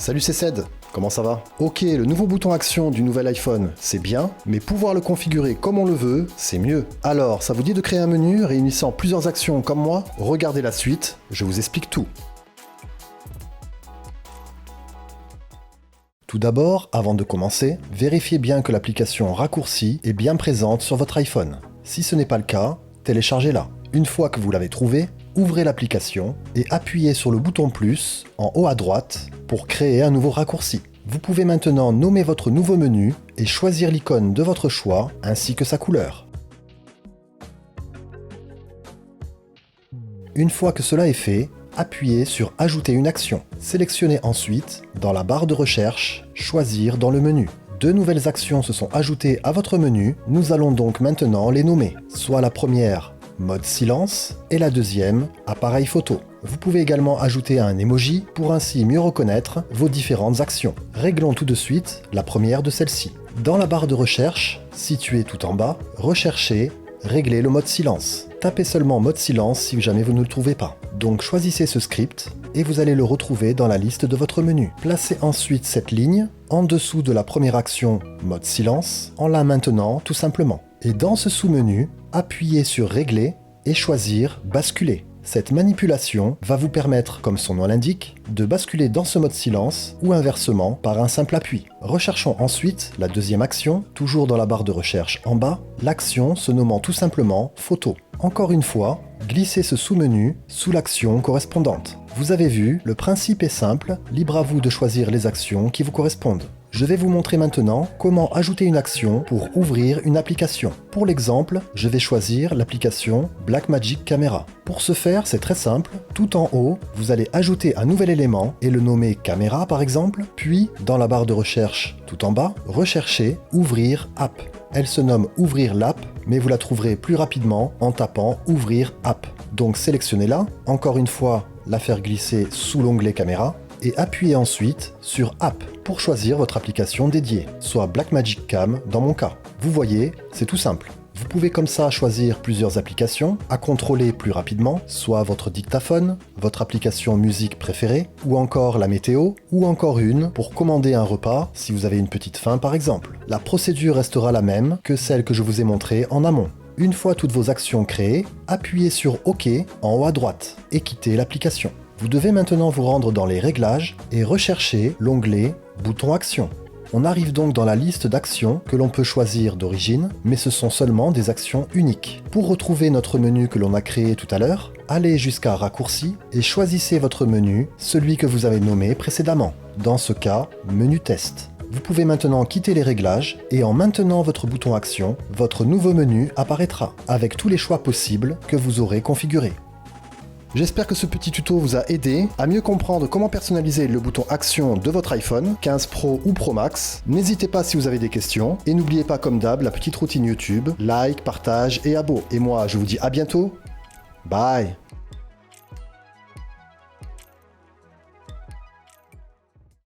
Salut, c'est Ced, comment ça va? Ok, le nouveau bouton action du nouvel iPhone, c'est bien, mais pouvoir le configurer comme on le veut, c'est mieux. Alors, ça vous dit de créer un menu réunissant plusieurs actions comme moi? Regardez la suite, je vous explique tout. Tout d'abord, avant de commencer, vérifiez bien que l'application Raccourci est bien présente sur votre iPhone. Si ce n'est pas le cas, téléchargez-la. Une fois que vous l'avez trouvée, ouvrez l'application et appuyez sur le bouton plus en haut à droite pour créer un nouveau raccourci. Vous pouvez maintenant nommer votre nouveau menu et choisir l'icône de votre choix ainsi que sa couleur. Une fois que cela est fait, appuyez sur Ajouter une action. Sélectionnez ensuite, dans la barre de recherche, Choisir dans le menu. Deux nouvelles actions se sont ajoutées à votre menu, nous allons donc maintenant les nommer. Soit la première, mode silence, et la deuxième, appareil photo. Vous pouvez également ajouter un emoji pour ainsi mieux reconnaître vos différentes actions. Réglons tout de suite la première de celles-ci. Dans la barre de recherche, située tout en bas, recherchez Régler le mode silence. Tapez seulement mode silence si jamais vous ne le trouvez pas. Donc choisissez ce script et vous allez le retrouver dans la liste de votre menu. Placez ensuite cette ligne en dessous de la première action mode silence en la maintenant tout simplement. Et dans ce sous-menu, appuyez sur Régler et choisir Basculer. Cette manipulation va vous permettre, comme son nom l'indique, de basculer dans ce mode silence ou inversement par un simple appui. Recherchons ensuite la deuxième action, toujours dans la barre de recherche en bas, l'action se nommant tout simplement Photo. Encore une fois, glissez ce sous-menu sous l'action correspondante. Vous avez vu, le principe est simple, libre à vous de choisir les actions qui vous correspondent. Je vais vous montrer maintenant comment ajouter une action pour ouvrir une application. Pour l'exemple, je vais choisir l'application Blackmagic Camera. Pour ce faire, c'est très simple. Tout en haut, vous allez ajouter un nouvel élément et le nommer Caméra par exemple, puis dans la barre de recherche tout en bas, recherchez Ouvrir App. Elle se nomme Ouvrir l'app, mais vous la trouverez plus rapidement en tapant Ouvrir App. Donc sélectionnez-la, encore une fois, la faire glisser sous l'onglet Caméra, et appuyez ensuite sur App pour choisir votre application dédiée, soit Blackmagic Cam dans mon cas. Vous voyez, c'est tout simple. Vous pouvez comme ça choisir plusieurs applications à contrôler plus rapidement, soit votre dictaphone, votre application musique préférée, ou encore la météo, ou encore une pour commander un repas si vous avez une petite faim par exemple. La procédure restera la même que celle que je vous ai montrée en amont. Une fois toutes vos actions créées, appuyez sur OK en haut à droite et quittez l'application. Vous devez maintenant vous rendre dans les réglages et rechercher l'onglet Bouton Action. On arrive donc dans la liste d'actions que l'on peut choisir d'origine, mais ce sont seulement des actions uniques. Pour retrouver notre menu que l'on a créé tout à l'heure, allez jusqu'à Raccourci et choisissez votre menu, celui que vous avez nommé précédemment. Dans ce cas, Menu Test. Vous pouvez maintenant quitter les réglages et en maintenant votre bouton Action, votre nouveau menu apparaîtra, avec tous les choix possibles que vous aurez configurés. J'espère que ce petit tuto vous a aidé à mieux comprendre comment personnaliser le bouton Action de votre iPhone 15 Pro ou Pro Max. N'hésitez pas si vous avez des questions et n'oubliez pas comme d'hab la petite routine YouTube, like, partage et abo. Et moi je vous dis à bientôt, bye.